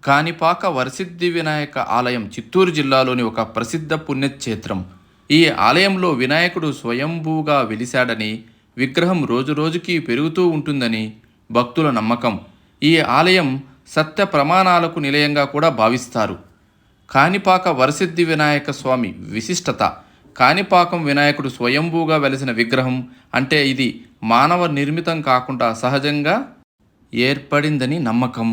కాణిపాక వరసిద్ధి వినాయక ఆలయం చిత్తూరు జిల్లాలోని ఒక ప్రసిద్ధ పుణ్యక్షేత్రం. ఈ ఆలయంలో వినాయకుడు స్వయంభూగా వెలిశాడని, విగ్రహం రోజురోజుకి పెరుగుతూ ఉంటుందని భక్తుల నమ్మకం. ఈ ఆలయం సత్య ప్రమాణాలకు నిలయంగా కూడా భావిస్తారు. కాణిపాక వరసిద్ధి వినాయక స్వామి విశిష్టత. కాణిపాకం వినాయకుడు స్వయంభూగా వెలిసిన విగ్రహం అంటే ఇది మానవ నిర్మితం కాకుండా సహజంగా ఏర్పడిందని నమ్మకం.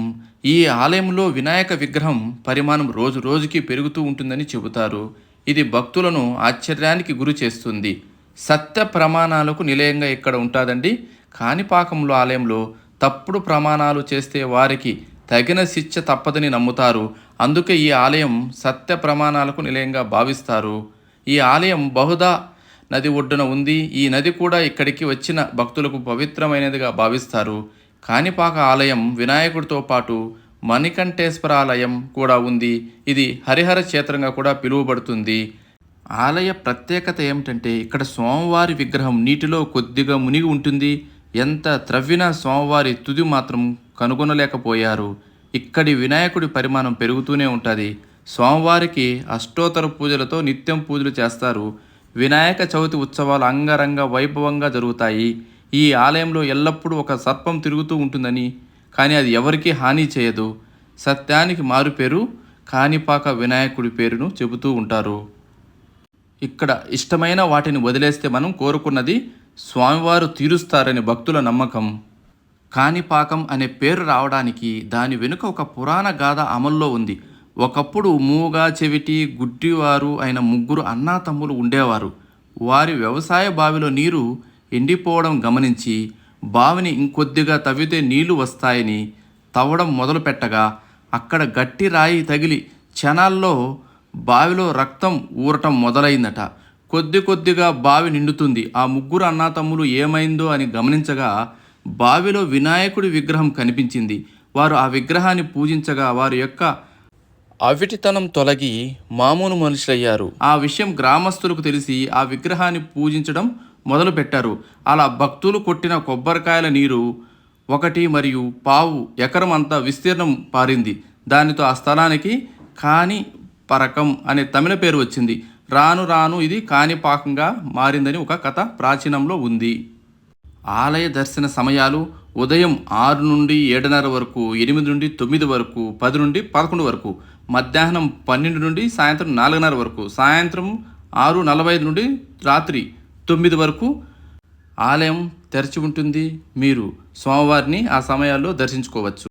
ఈ ఆలయంలో వినాయక విగ్రహం పరిమాణం రోజురోజుకి పెరుగుతూ ఉంటుందని చెబుతారు. ఇది భక్తులను ఆశ్చర్యానికి గురి చేస్తుంది. సత్య ప్రమాణాలకు నిలయంగా ఇక్కడ ఉంటుందండి. కాణిపాకంలో ఆలయంలో తప్పుడు ప్రమాణాలు చేస్తే వారికి తగిన శిక్ష తప్పదని నమ్ముతారు. అందుకే ఈ ఆలయం సత్య ప్రమాణాలకు నిలయంగా భావిస్తారు. ఈ ఆలయం బహుదా నది ఒడ్డున ఉంది. ఈ నది కూడా ఇక్కడికి వచ్చిన భక్తులకు పవిత్రమైనదిగా భావిస్తారు. కాణిపాక ఆలయం వినాయకుడితో పాటు మణికంఠేశ్వర ఆలయం కూడా ఉంది. ఇది హరిహర క్షేత్రంగా కూడా పిలువబడుతుంది. ఆలయ ప్రత్యేకత ఏమిటంటే ఇక్కడ స్వామివారి విగ్రహం నీటిలో కొద్దిగా మునిగి ఉంటుంది. ఎంత త్రవ్వినా స్వామివారి తుది మాత్రం కనుగొనలేకపోయారు. ఇక్కడి వినాయకుడి పరిమాణం పెరుగుతూనే ఉంటుంది. స్వామివారికి అష్టోత్తర పూజలతో నిత్యం పూజలు చేస్తారు. వినాయక చవితి ఉత్సవాలు అంగరంగ వైభవంగా జరుగుతాయి. ఈ ఆలయంలో ఎల్లప్పుడూ ఒక సర్పం తిరుగుతూ ఉంటుందని, కానీ అది ఎవరికీ హాని చేయదు. సత్యానికి మారుపేరు కాణిపాక వినాయకుడి పేరును చెబుతూ ఉంటారు. ఇక్కడ ఇష్టమైన వాటిని వదిలేస్తే మనం కోరుకున్నది స్వామివారు తీరుస్తారని భక్తుల నమ్మకం. కాణిపాకం అనే పేరు రావడానికి దాని వెనుక ఒక పురాణ గాథ అమల్లో ఉంది. ఒకప్పుడు మూగా చెవిటి గుడ్డివారు అయిన ముగ్గురు అన్నాతమ్ములు ఉండేవారు. వారి వ్యవసాయ బావిలో నీరు ఎండిపోవడం గమనించి బావిని ఇంకొద్దిగా తవ్వితే నీళ్లు వస్తాయని తవ్వడం మొదలుపెట్టగా అక్కడ గట్టి రాయి తగిలి క్షణాల్లో బావిలో రక్తం ఊరటం మొదలైందట. కొద్దిగా బావి నిండుతుంది. ఆ ముగ్గురు అన్నాతమ్ములు ఏమైందో అని గమనించగా బావిలో వినాయకుడి విగ్రహం కనిపించింది. వారు ఆ విగ్రహాన్ని పూజించగా వారి యొక్క అవిటితనం తొలగి మామూలు మనుషులయ్యారు. ఆ విషయం గ్రామస్తులకు తెలిసి ఆ విగ్రహాన్ని పూజించడం మొదలుపెట్టారు. అలా భక్తులు కొట్టిన కొబ్బరికాయల నీరు 1.5 ఎకరం అంతా విస్తీర్ణం పారింది. దానితో ఆ స్థలానికి కాణిపరకం అనే తమిళ పేరు వచ్చింది. రాను రాను ఇది కాణిపాకంగా మారిందని ఒక కథ ప్రాచీనంలో ఉంది. ఆలయ దర్శన సమయాలు ఉదయం 6 నుండి 7:30 వరకు, 8 నుండి 9 వరకు, 10 నుండి 11 వరకు, మధ్యాహ్నం 12 నుండి సాయంత్రం 4:30 వరకు, సాయంత్రం 6:45 నుండి రాత్రి 9 వరకు ఆలయం తెరిచి ఉంటుంది. మీరు స్వామివారిని ఆ సమయాల్లో దర్శించుకోవచ్చు.